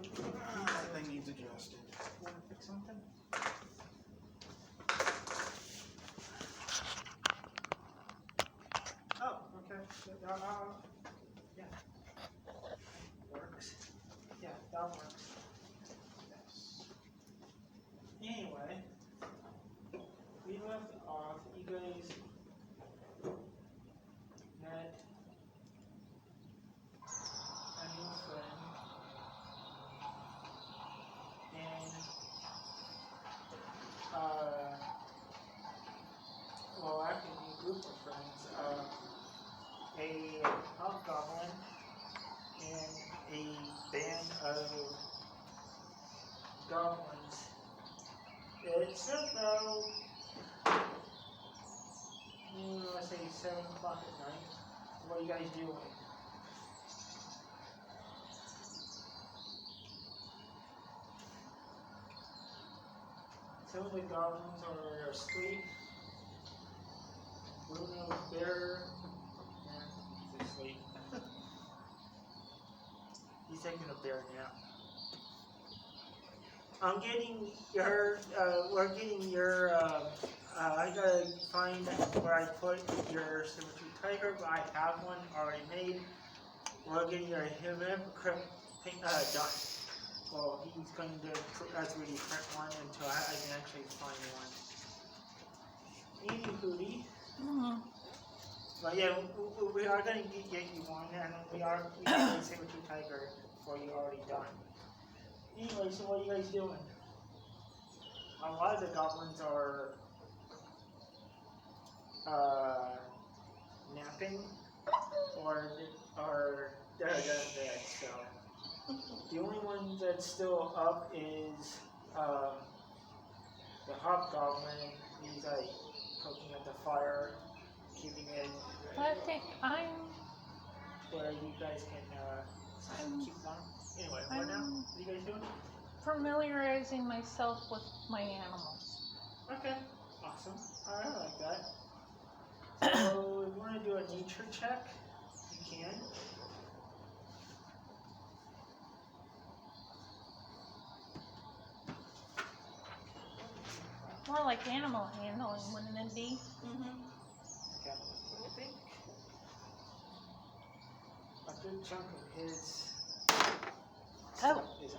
That thing needs adjusted. Want to fix something? Oh, okay. Yeah. Works. Yeah, that works. Yes. Anyway, we left off. You guys met a new friend, and well, actually, a new group of friends. A hobgoblin and a band of goblins. It's about, let's say 7 o'clock at night. What are you guys doing? Some of the goblins are asleep. Bruno's bear, yeah, he's asleep. He's taking a bear nap. I'm getting your, we're getting your, I gotta find where I put your symmetry tiger, but I have one already made. We're getting your hypocrite done. Well, he's going to that's really print one until I can actually find one. Anywho, but yeah, we are going to get you one, and we are getting the symmetry tiger for you already done. Anyway, so what are you guys doing? A lot of the goblins are napping, or they're in bed, so. The only one that's still up is the hobgoblin. He's like poking at the fire, keeping it I think I'm where you guys can keep warm. Anyway, what now? What are you guys doing? familiarizing myself with my animals. Okay, awesome. Alright, I like that. So, if you want to do a nature check, you can. More like animal handling, wouldn't it be? Okay. I think a good chunk of his stuff is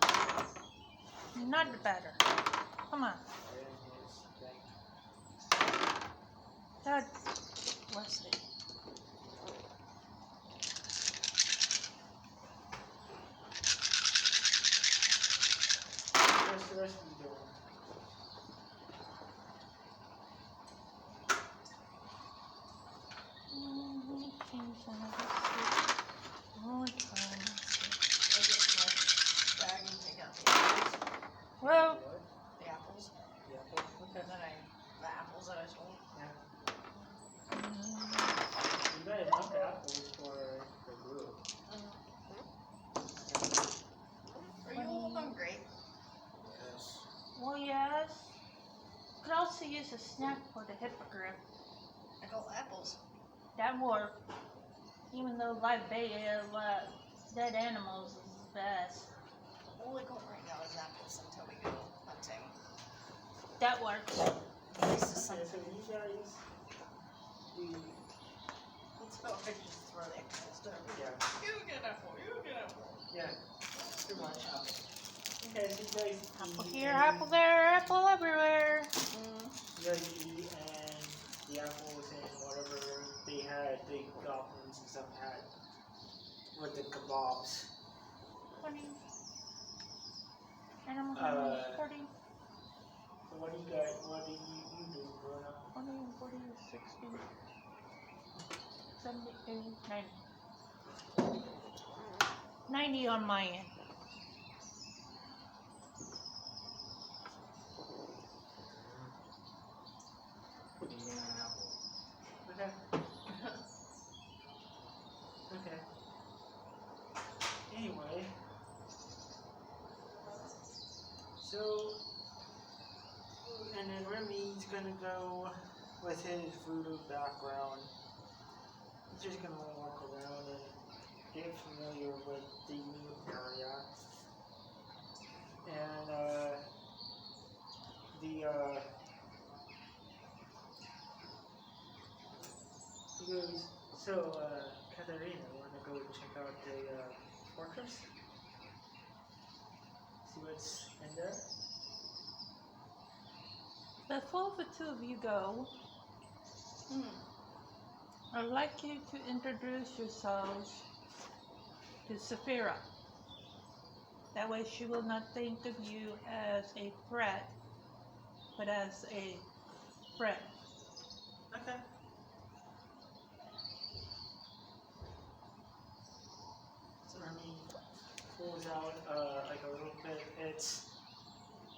Not better. Come on. in his thing. God bless it. What's the rest of you doing? Change one of these. Oh, it's fine. I get my bag and take out the apples. Well, The apples. Yeah, okay. And then the apples that I sold. Yeah. You got enough apples for the group. Are you all hungry? Yes. well, yes. Could also use a snack for the hippogriff. I got apples. That work. Even though live dead animals is the best. All I got right now is apples until we go hunting. That works. This is Okay, something. so you guys, Let's go. I just throw the apples down. yeah, You get an apple. You get an apple. yeah, too much. Okay, so you guys Apple eat here, and apple there, apple everywhere. you guys eat and the apples and whatever they had, the goblins and stuff had with the kebabs. 20. Animal handling, 30. So what do you guys, what do you do, Bruno? 20, 40, 60, 70, 80, 90. 90 on my end. Putting in an apple. Okay. Okay. Anyway, so, and then Remy's gonna go with his voodoo background. He's just gonna walk around and get familiar with the new area. what's in there. Before the two of you go, I'd like you to introduce yourselves to Saphira. That way she will not think of you as a threat, but as a friend. Okay. So Hermie pulls out like a little bit. It's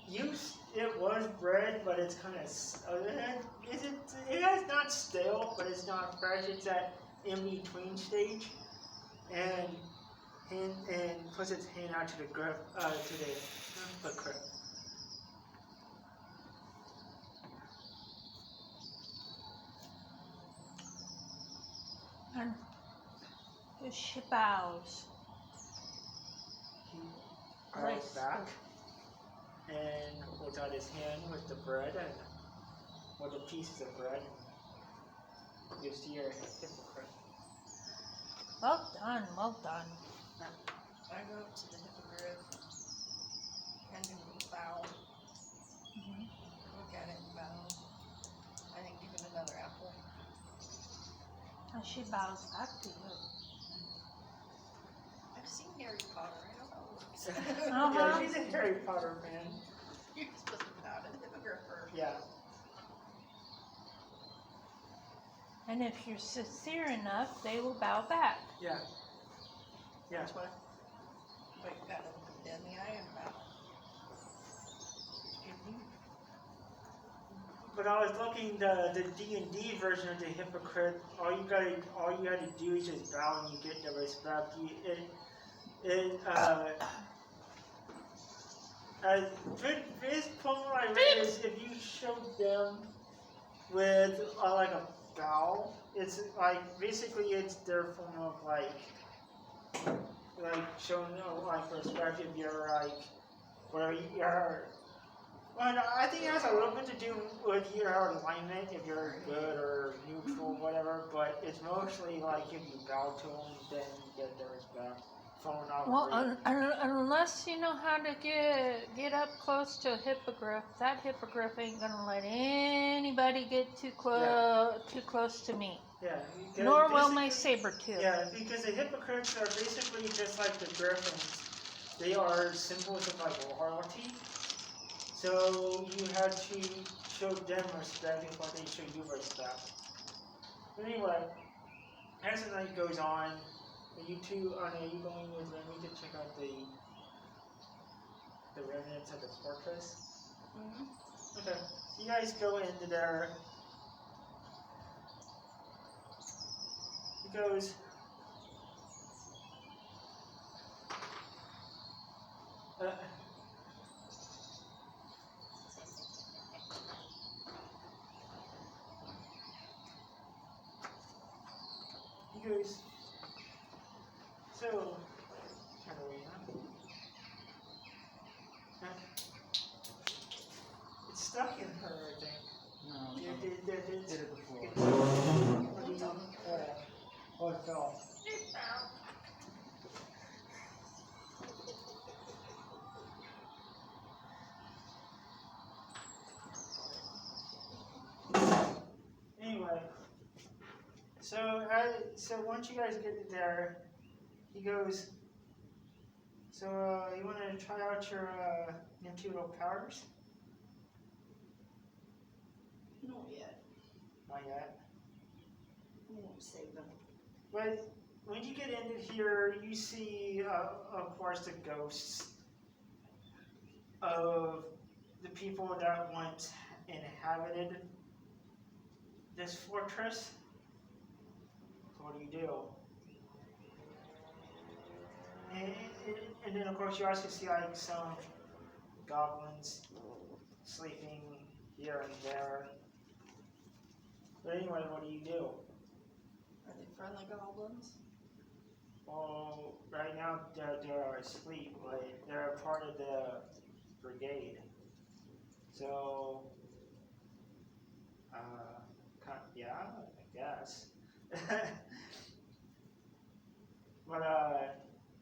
used. It was bread, but it's kind of. Is it? It's not stale, but it's not fresh. It's that in between stage, and puts its hand out to the grip to the grip. And she bows. He bows Nice. back and holds out his hand with the bread and with the pieces of bread. Gives to your hypocrite. Well done, well done. I go up to the hippogriff and do a bow. Look at it and bow. I think give it another apple. And she bows back to you. I've seen Harry Potter. I know how it works. Yeah, she's a Harry Potter fan. You're supposed to bow to the hippogriff first. Yeah. And if you're sincere enough, they will bow back. Yeah. Yeah. That's why. But you gotta look them dead in the eye and bow. But I was looking the D&D version of the hypocrite. All you had to do is just bow and you get the respect. This poem I read is if you showed them with like a bow, it's like basically it's their form of like showing like respect if you're like where you are. Well, I think it has a little bit to do with your alignment, if you're good or neutral, whatever, but it's mostly like if you bow to them, then you get their respect. Falling off. Well, unless you know how to get up close to a hippogriff, that hippogriff ain't gonna let anybody get too close to me. Yeah. Nor will my saber tooth. Yeah, because the hypocrites are basically just like the griffins. They are symbols of like royalty. So you have to show them respect before they show you respect. But anyway, as the night goes on, you two are you going with Remy to check out the remnants of the fortress? Mm-hmm. Okay. So you guys go into there. He goes. He goes. So, it's stuck in her, I think. No, You I did did it before. Oh, it fell. Anyway, so once you guys get there, he goes. So you want to try out your intuitive powers? Not yet. Not yet. We won't save them. But when you get into here, you see, of course, the ghosts of the people that once inhabited this fortress. So what do you do? And then, of course, you also see like some goblins sleeping here and there. But anyway, what do you do? Are they friendly goblins? Well, right now they're asleep, but they're a part of the brigade. So, yeah, I guess. But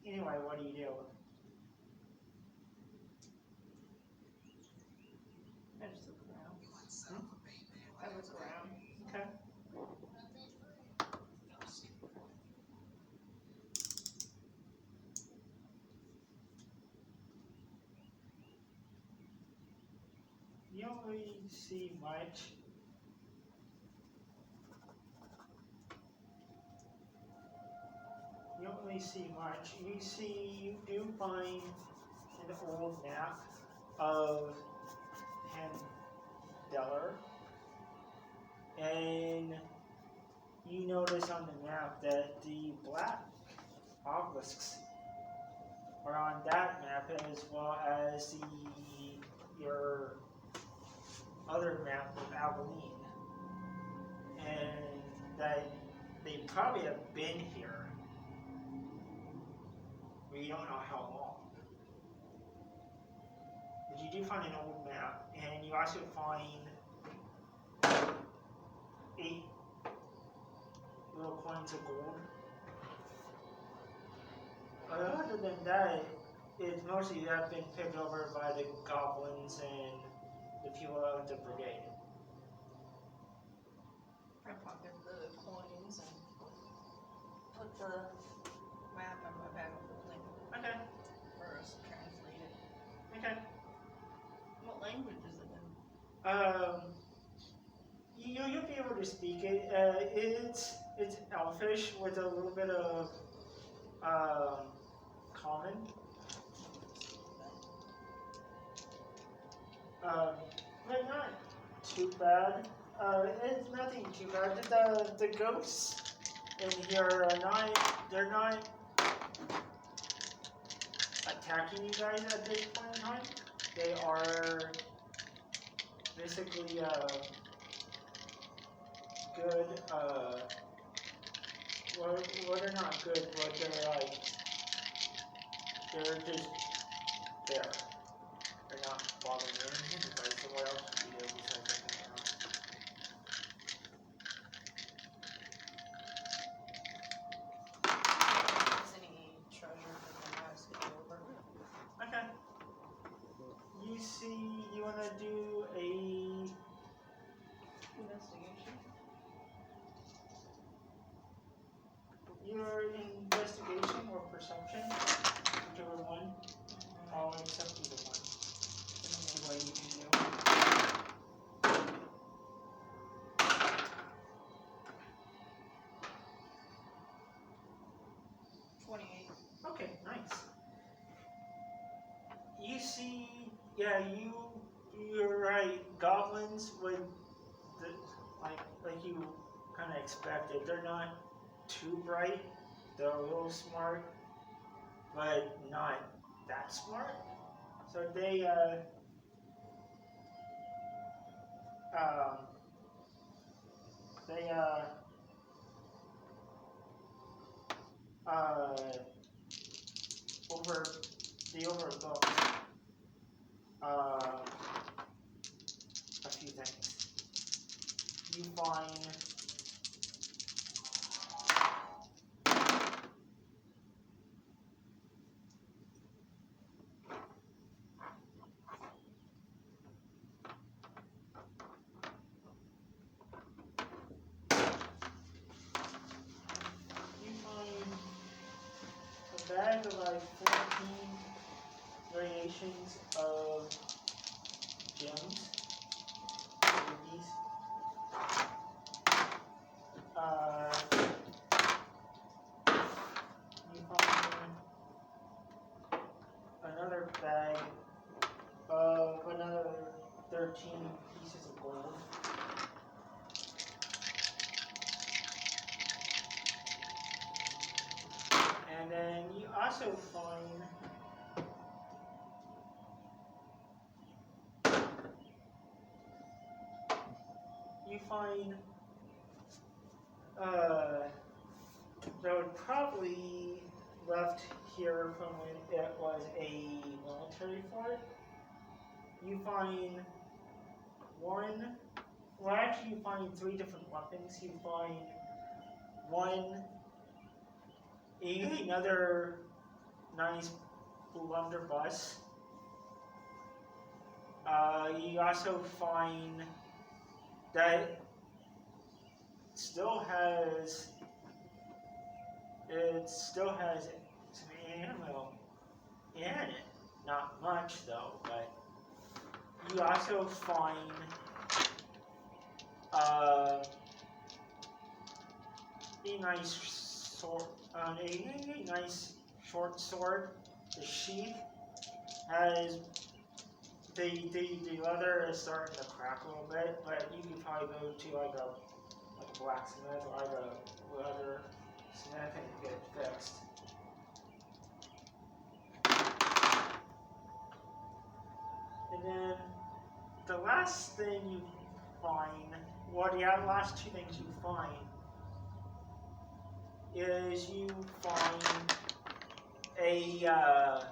anyway, what do you do? You don't really see much. You don't really see much. You do find an old map of Handeller, and you notice on the map that the black obelisks are on that map as well as your other map of Abilene, and that they probably have been here. We don't know how long. But you do find an old map, and you also find 8 little coins of gold. Other than that, it's mostly that been picked over by the goblins and the people of the brigade. I pocket the coins and put the map in my bag of holding Okay. for us to translate it. Okay. What language is it in? You'll be able to speak it. It's Elfish with a little bit of common. But not too bad. It's nothing too bad. The ghosts in here are they're not attacking you guys at this point in time. They are basically good, well they're not good, but they're just there. They're not bothering anybody, so what else do you do besides looking around? Is any treasure that the mouse get over? Okay. You see, you want to do a Investigation. your investigation or perception, whichever one. I'll accept either one. See what you can do. 28. Okay, nice. You see, yeah, you're right. Goblins would, like you kind of expected. They're not too bright. They're a little smart, but not that smart. So they um, they overlook a few things. You find a bag of like 14 variations of gems, rubies. You find another bag of another 13 pieces of gold. And then you also find that would probably left here from when it was a military fort. You find you find 3 different weapons. You find another nice blunderbuss. You also find that it still has some ammo in it. Not much though, but you also find a nice sword, a nice short sword. The sheath has the leather is starting to crack a little bit, but you could probably go to like a blacksmith or like a leather smith and get it fixed. And then the last thing you find, well, the last two things you find is you find a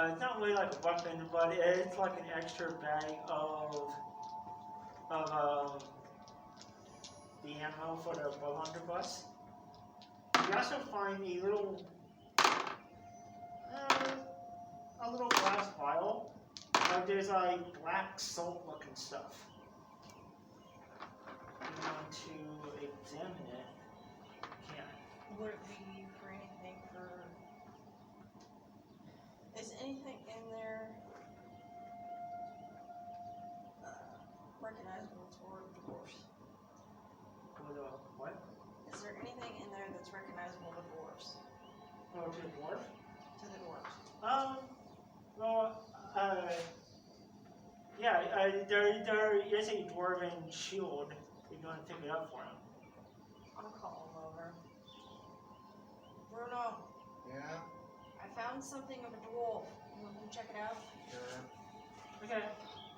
it's not really like a weapon, but it's like an extra bag of the ammo for the blunderbuss. You also find a little glass vial. There's like black salt looking stuff. You want to examine it? You can. Would it be for anything for... Is anything in there recognizable for dwarfs? What? Is there anything in there that's recognizable to dwarfs? Oh, to the dwarf? To the dwarfs? There is a dwarven shield if you want to pick it up for him. I'll call him over. Bruno, Yeah, I found something of a dwarf. You want to check it out? sure. Okay,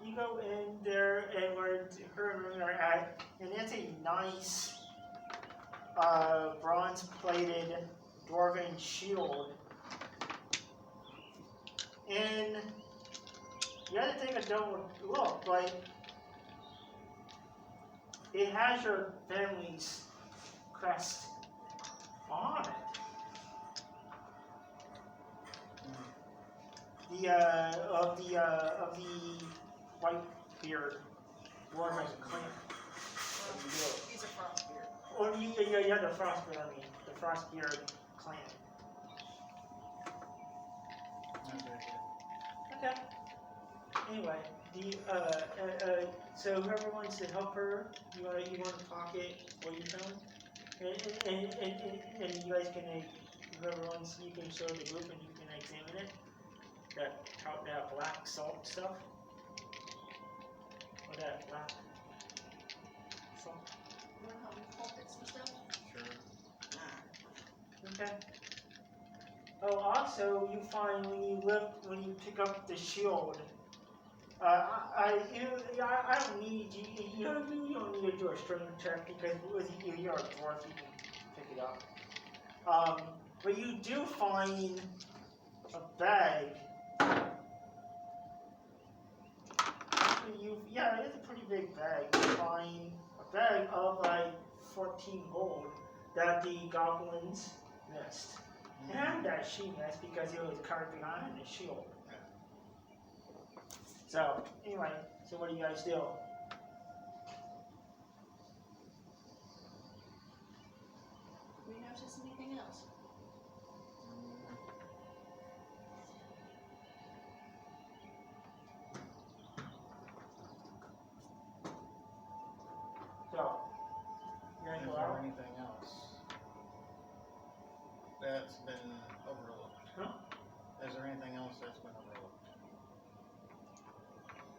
you go in there and where her and Room are at, and it's a nice bronze-plated dwarven shield. And you have to take a double look, but it has your family's crest on it. Of the Whitebeard dwarven clan. He's a frostbeard. Or yeah, the Frostbeard. I mean, the Frostbeard clan. Not very good. Okay. Anyway, so whoever wants to help her, you want to pocket what you found, and you guys can whoever wants, you can show the group and you can examine it. That black salt stuff, or that black salt. You want to help me pocket some stuff? Sure. Nah. Okay. Oh, also you find when you pick up the shield. I don't need you don't need to do a strength check because you're a dwarf, you can pick it up. But you do find a bag. It's a pretty big bag. You find a bag of like 14 gold that the goblins missed. And that she missed because it was carved behind the shield. So, anyway, so what do you guys do? We notice anything else? So, you guys Is go there out? anything else that's been overlooked? Huh? Is there anything else that's been overlooked?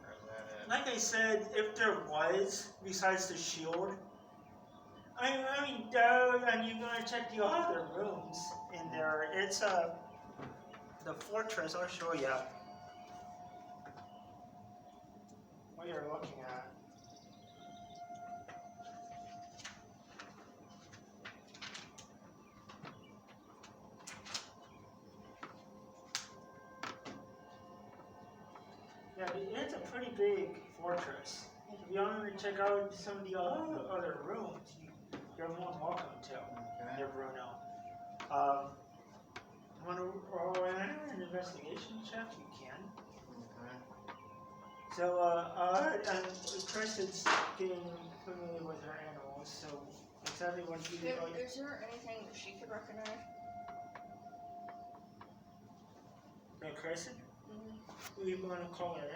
Or is that it? Like I said, if there was, besides the shield, and you're gonna check the other rooms in there. It's the fortress. I'll show you what you're looking at. Yeah, it's a pretty big fortress. If you want to check out some of the other rooms, you're more than welcome to. Okay. There, Bruno. Want to roll an investigation check? You can. Okay. So, and Chris is getting familiar with her animals, so exactly what you do. Is there anything that she could recognize? Chris? Mm-hmm. we're gonna call her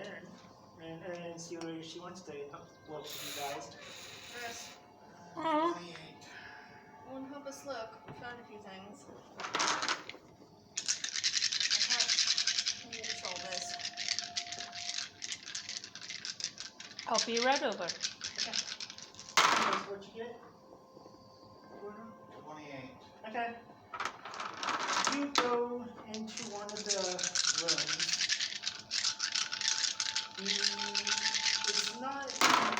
in and see where she wants to work with you guys. Chris, Mhm. 28. won't help us look. We found a few things. I can't control this. I'll be right over. Anyways, what'd you get? 28. Okay. You go into one of the rooms. It's not.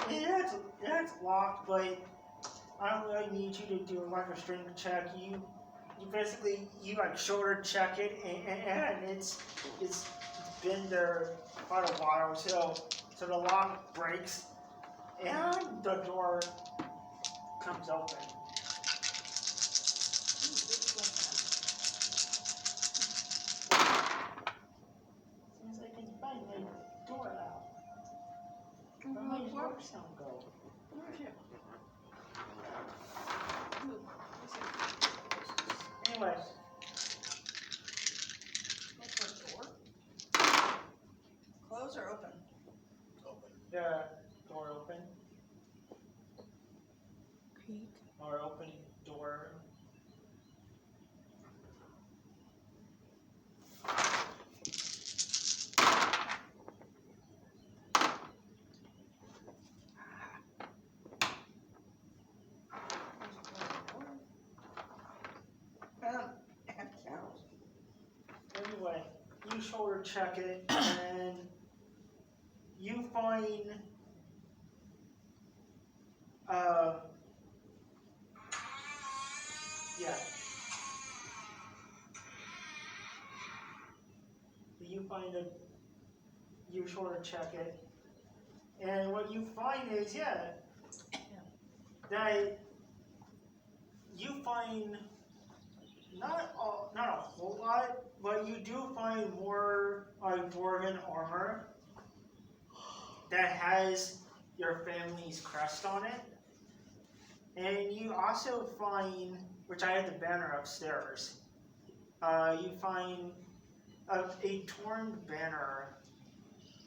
It's locked, but I don't really need you to do like a strength check. You basically like shoulder check it, and it's been there quite a while, so the lock breaks, and the door comes open. Seems like it's banging the door out. Where did my door sound go? Where's it? Ooh, what's it? Anyway, What's the door? Close or open? Open. the door open, Creak. or open door. Anyway, you shoulder check it, and you find yeah. You shoulder check it, and what you find is that you find not a whole lot, but you do find more like dwarven armor that has your family's crest on it. And you also find, which I had the banner upstairs, you find a torn banner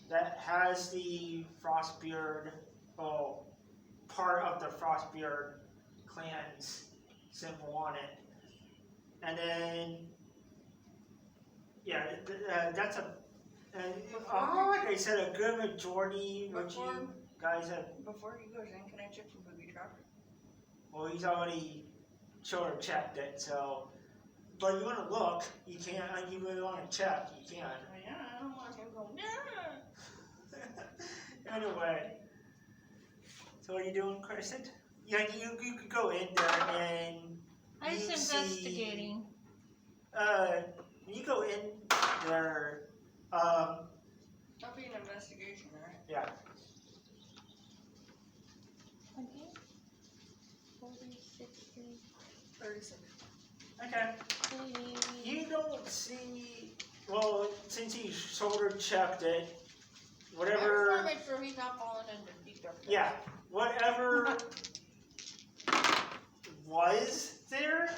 that has the Frostbeard, part of the Frostbeard clan's symbol on it. And then, that's like I said, a good majority, which you guys have. Before he goes in, can I check for booby trap? Well, he's already shoulder checked it, so. But you want to look, you can. You really want to check, you can. Oh, yeah, I don't want him going, yeah. Anyway, so what are you doing, Crescent? Yeah, you could go in there and I was you investigating. When you go in there, That'll be an investigation, right? yeah. Okay. 46. 36. Okay. You don't see. Well, since he shoulder checked it, I just whatever. want to make sure he's not falling into deep dark. Yeah, whatever was there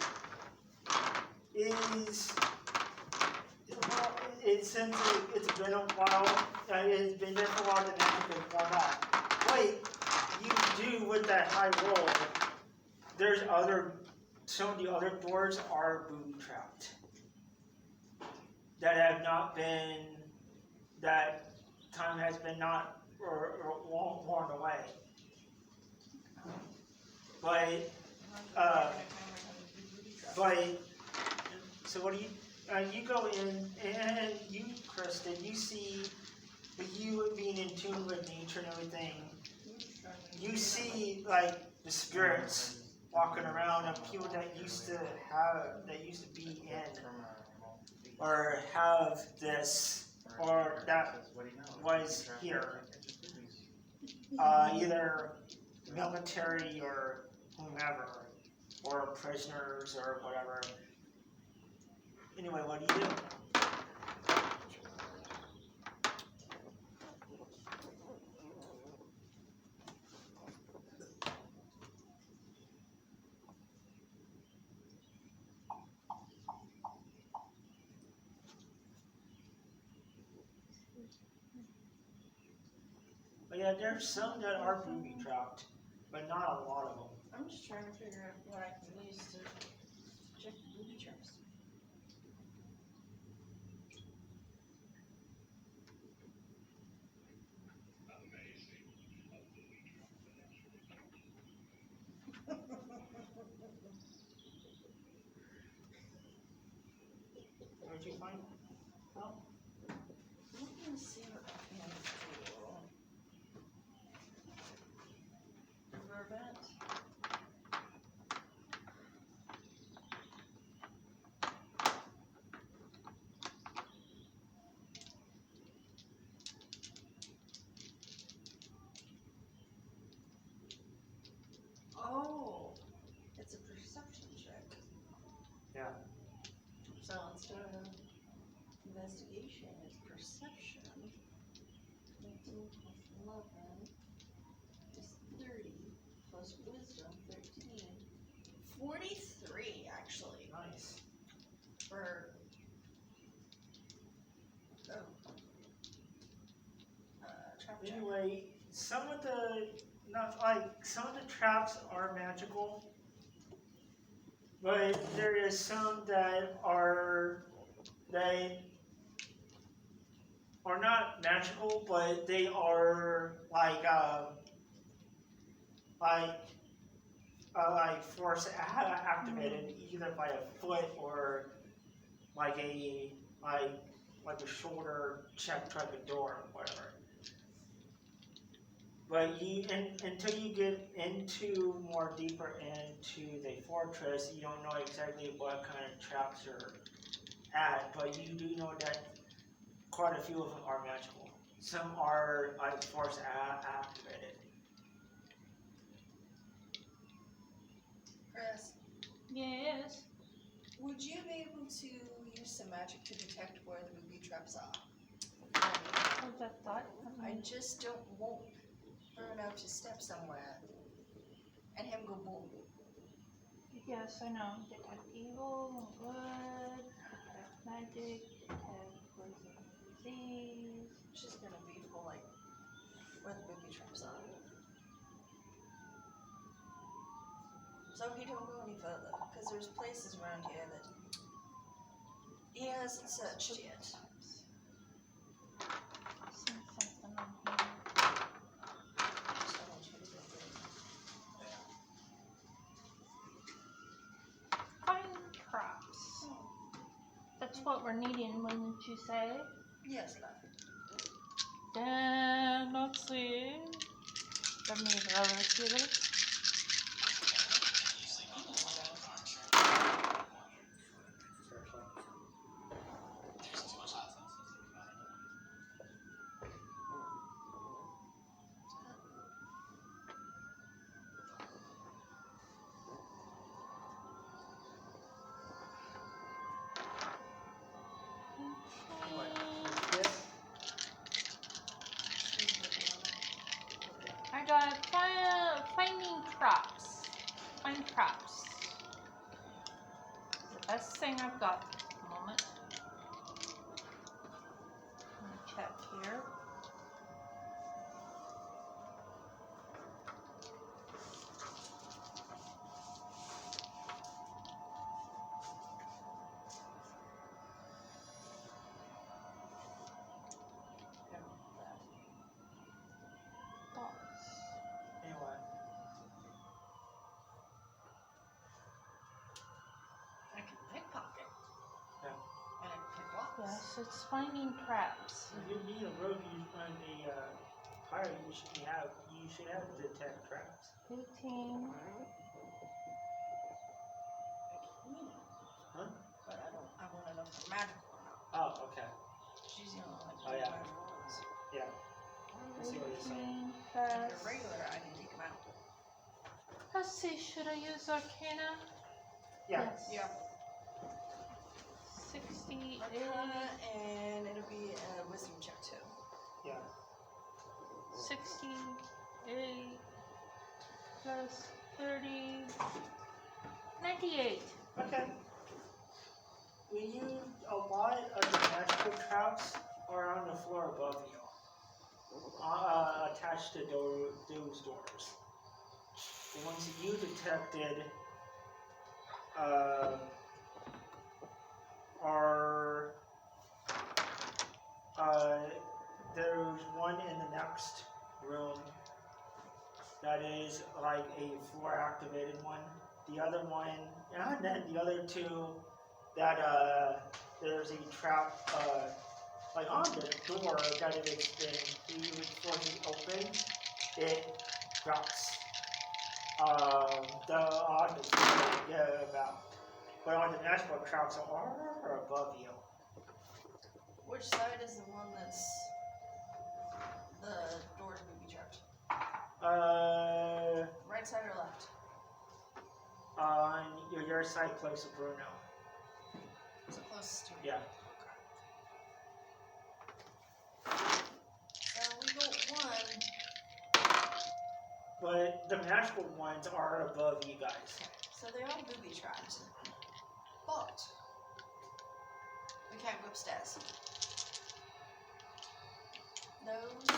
is. Well, since it's been a while, it's been there for a while, the magic has worn off. What you do with that high roll, some of the other doors are booby trapped. That have not been, that time has been not worn away. But, so what do you go in and you, Kristen, you see, with you being in tune with nature and everything, you see like the spirits walking around of people that used to be in, or have this, or that was here, either military or whomever, or prisoners or whatever. Anyway, what do you do? Yeah, there's some that are booby trapped, but not a lot of them. I'm just trying to figure out what I can use to check the booby traps. Where'd you find? Oh, Let me see what I can do. Vervet. Oh, it's a perception check. yeah. So instead of investigation, it's perception. 19 plus 11 is 30 plus wisdom 13. 43 actually Nice. for trap check. Anyway, some of the traps are magical, but there is some that are not magical, but they are like force activated either by a foot or like a shoulder check type of door or whatever. But until you get into more deeper into the fortress, you don't know exactly what kind of traps are at, but you do know that quite a few of them are magical. Some are like force activated. Chris, Yes. would you be able to use some magic to detect where the booby traps are? What's that thought? I just don't want Bruno to step somewhere and him go boom. Yes, I know. Detect evil, good. Detect magic. Detect poison and disease. It's just gonna be for like where the booby traps are. So he don't go any further, because there's places around here that he hasn't searched yet. See something on here. Just don't want you to go through. Find traps. That's what we're needing, wouldn't you say? Yes, love. Then let's see. Let me roll it here. I got finding traps. Find traps. It's the best thing I've got at the moment. Let me check here. Thoughts. Anyway, I can pickpocket. Yeah. And I can pick locks. Yes, it's finding traps. if you need a rogue and a pirate, you should have detect traps. 18. Huh? But I want to know if they're magical or not. Oh, okay. She's the only one Oh, that yeah. magical ones. Yeah. I see what you're saying. 18 If plus. they're regular, I can take them out. Let's see, should I use Arcana? Yeah. Yes. Yeah. 68. Arcana, and it'll be a wisdom check too. Yeah. 68 plus 30. 98. Okay. A lot of the magical traps are on the floor above you. attached to those doors. The ones that you detected are there's one in the next room that is like a floor activated one. The other one, and then the other two that there's a trap like on the door that if it's been really forced open, it drops. The on the floor, yeah, but on the natural traps are above you. Which side is the one that's the door's booby trapped? Right side or left? On your side close to Bruno. So closest to me. Yeah. So we got one. But the magical ones are above you guys. So they're all booby trapped. But we can't go upstairs. Those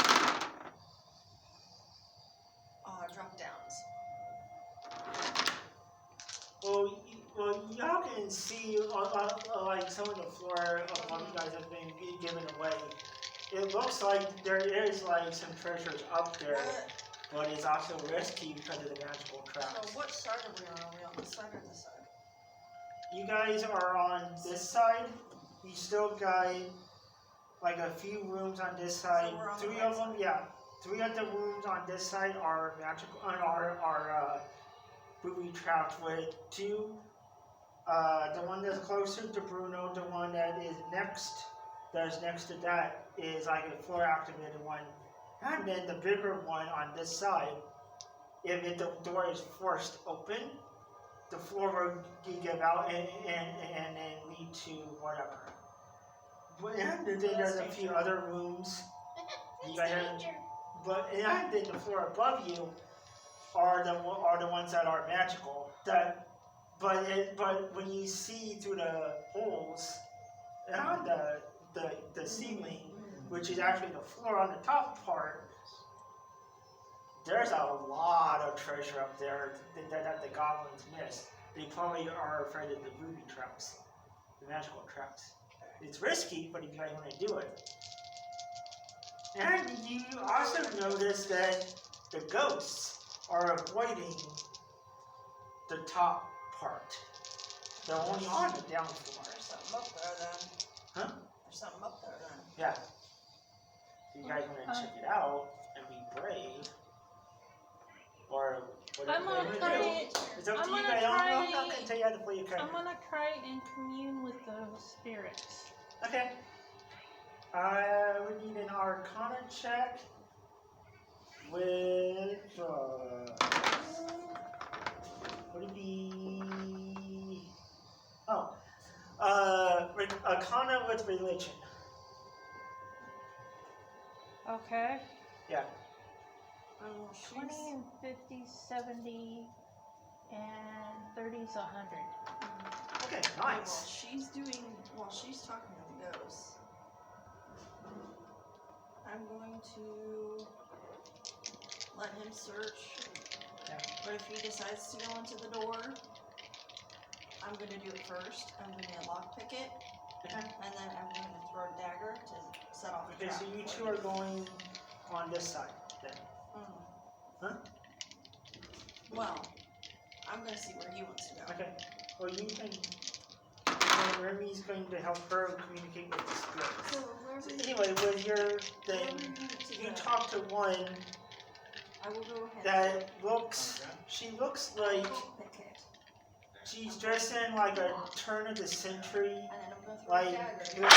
are drop downs. Well, y'all can see like some of the floor of what you guys have been given away. It looks like there is like some treasures up there, but it's also risky because of the magical traps. So what side are we on? Are we on this side or this side? You guys are on this side. You still got like a few rooms on this side. So we're on the Three right of them, side. yeah. 3 of the rooms on this side are magical, are booby trapped with 2. The one that's closer to Bruno, the one that is next to that is like a floor activated one. And then the bigger one on this side, if the door is forced open, the floor will give out and then lead to whatever. And then there's a few other rooms. You guys have, and then the floor above you are the ones that are magical. But when you see through the holes on the ceiling, which is actually the floor on the top part, there's a lot of treasure up there that the goblins missed. They probably are afraid of the booby traps, the magical traps. It's risky, but if you guys want to do it. And you also notice that the ghosts are avoiding the top part. They're only on the down floor. There's something up there then. Huh? There's something up there then. Yeah. If you guys want to check it out and be brave, or whatever I'm you gonna want to try do, it. it's up I'm to you gonna guys. I'm try- not going to tell you how to play your I'm character. gonna try and commune with the spirits. Okay. We need an Arcana check with would it be? Oh, Arcana with religion. Okay. Yeah. 20 and 50, 70, and 30's 100. Okay, While nice. she's talking to the ghosts, I'm going to let him search. Yeah. But if he decides to go into the door, I'm going to do it first. I'm going to lockpick it, Okay. and then I'm going to throw a dagger to set off the Okay, trap. so you two are going on this side then. Huh? Well, I'm going to see where he wants to go. Okay. Well, you can. Remy's going to help her communicate with the spirits. So wherever So anyway, with your thing, wherever you need it to you go, talk to one I will go ahead that looks. She looks like and pick it. she's dressed in like a turn of the century, And then I'm going to throw a like. dagger.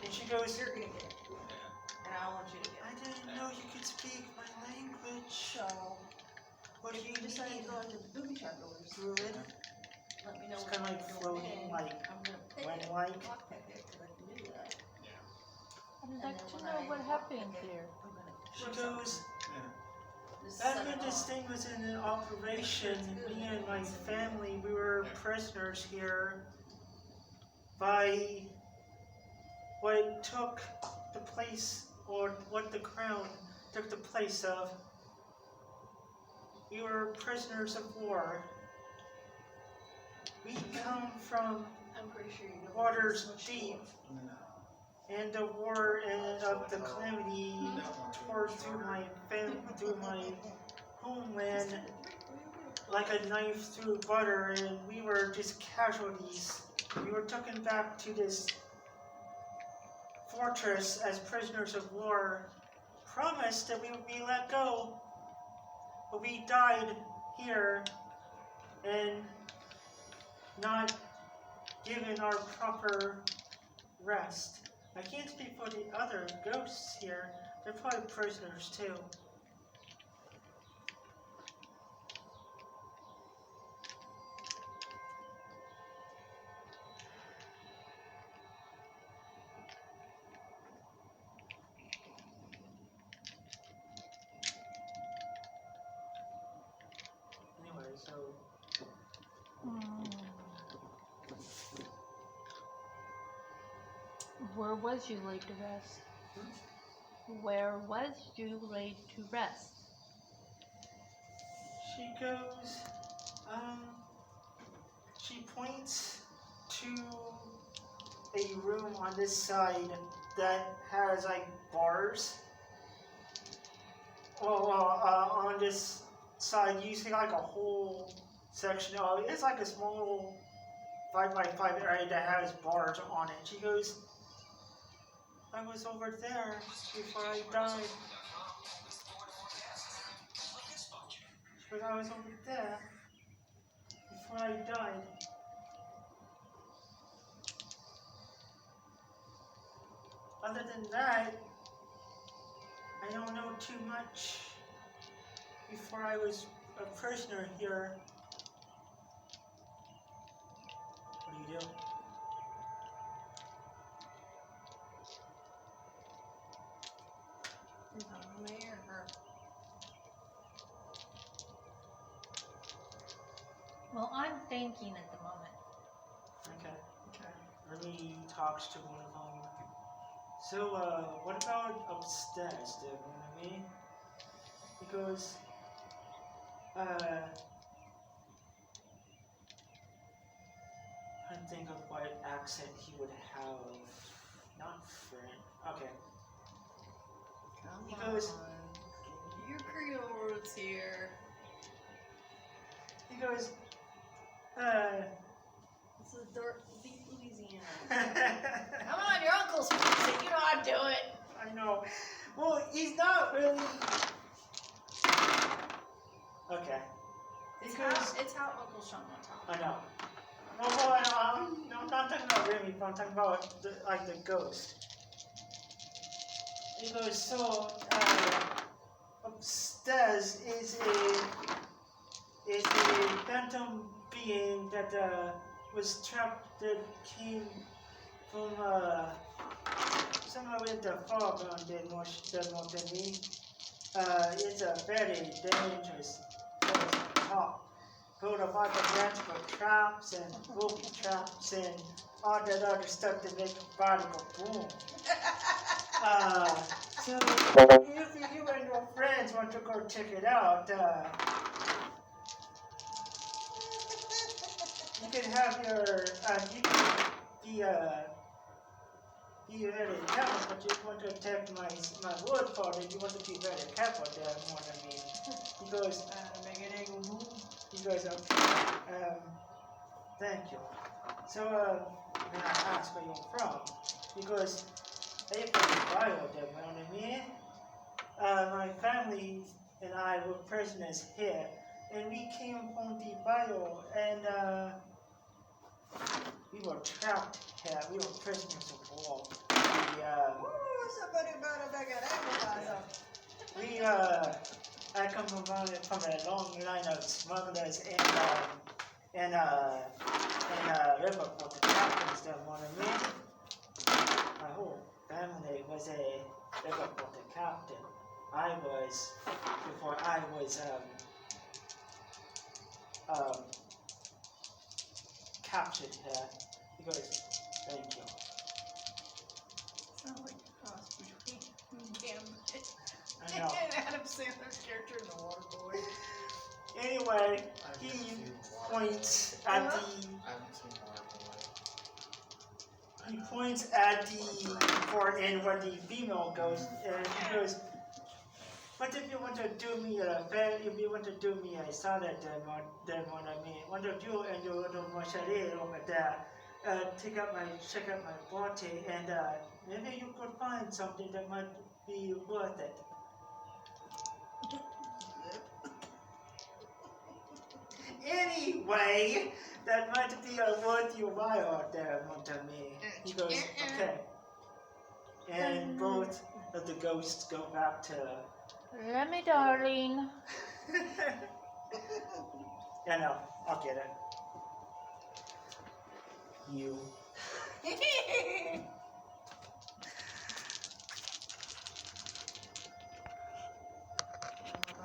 And she goes, You're going to get it. And I want you to get I it. didn't know you could speak my language. So, What do if you you decide to need? go into the booby trap doors, Druid? let me know It's what kinda you like want floating, in. like, I'm going to pick it. When-like. Lockpick it, because I can do that. I'd And like then to when know I what lockpick happened it, here. I'm going to She throw something. goes, Just back set when it this off. thing was in operation, me and my family, we were prisoners here by what took the place, or what the crown took the place of. We were prisoners of war. We come from I'm pretty sure you know waters what deep, you No. and the war and of the calamity tore through my family, through my homeland like a knife through butter, and we were just casualties. We were taken back to this fortress as prisoners of war, promised that we would be let go, but we died here and not given our proper rest. I can't speak for the other ghosts here. They're probably prisoners too. Anyway, so Where was you laid to rest? Where was you laid to rest? she goes, she points to a room on this side that has like bars. On this side, you see like a whole section of it's like a small 5x5 area that has bars on it. She goes, I was over there before I died. She goes, I was over there before I died. Other than that, I don't know too much. Before I was a prisoner here. What do you do? You talking to me or her? Well, I'm thinking at the moment. Okay. Ernie talks to one of them. So, what about upstairs, do you know what I mean? He goes, I think of what accent he would have. Not French. Okay. He goes, Your Creole roots here. he goes, This is deep Louisiana. Come on, your uncle's speaks it. You know how to do it. I know. Well, he's not really. Okay. It's Because how Uncle Sean would talk. I know. No, I'm not talking about Remy, but I'm talking about the ghost. He goes, so upstairs is a phantom being that was trapped, that came from somewhere with the foreground there, more than me. It's a very dangerous talk. Build a bunch of magical traps and booby traps and all that other stuff to make your body go boom. So if you and your friends want to go check it out, you can have your you can be very careful, but you want to take my word for it. You want to be very careful there more than me. Because he goes, okay, thank you. So, when I ask where you're from, because they from Bio, you know what I mean? My family and I were prisoners here, and we came from the Bio, and we were trapped here. We were prisoners of war. Somebody better make an We I come from a long line of smugglers and river port captains that wanted me. My whole family was a river port captain. Before I was captured here. He goes, thank you. Sounds like a cross between Gambit I know. and Adam Sandler's character in The Water Boy. Anyway, I've he seen Waterboy. points at the. I haven't seen Waterboy. He points at the port and where the female goes, and he goes, "What if you want to do me a favor? If you want to do me a solid, then what I mean, what if you and your little mochari over there, check out my body, and maybe you could find something that might be worth it." Anyway, that might be worth your while there, Montami. He goes, "Okay." And both of the ghosts go back to. Let me, darling. Yeah, no, I'll get it. You.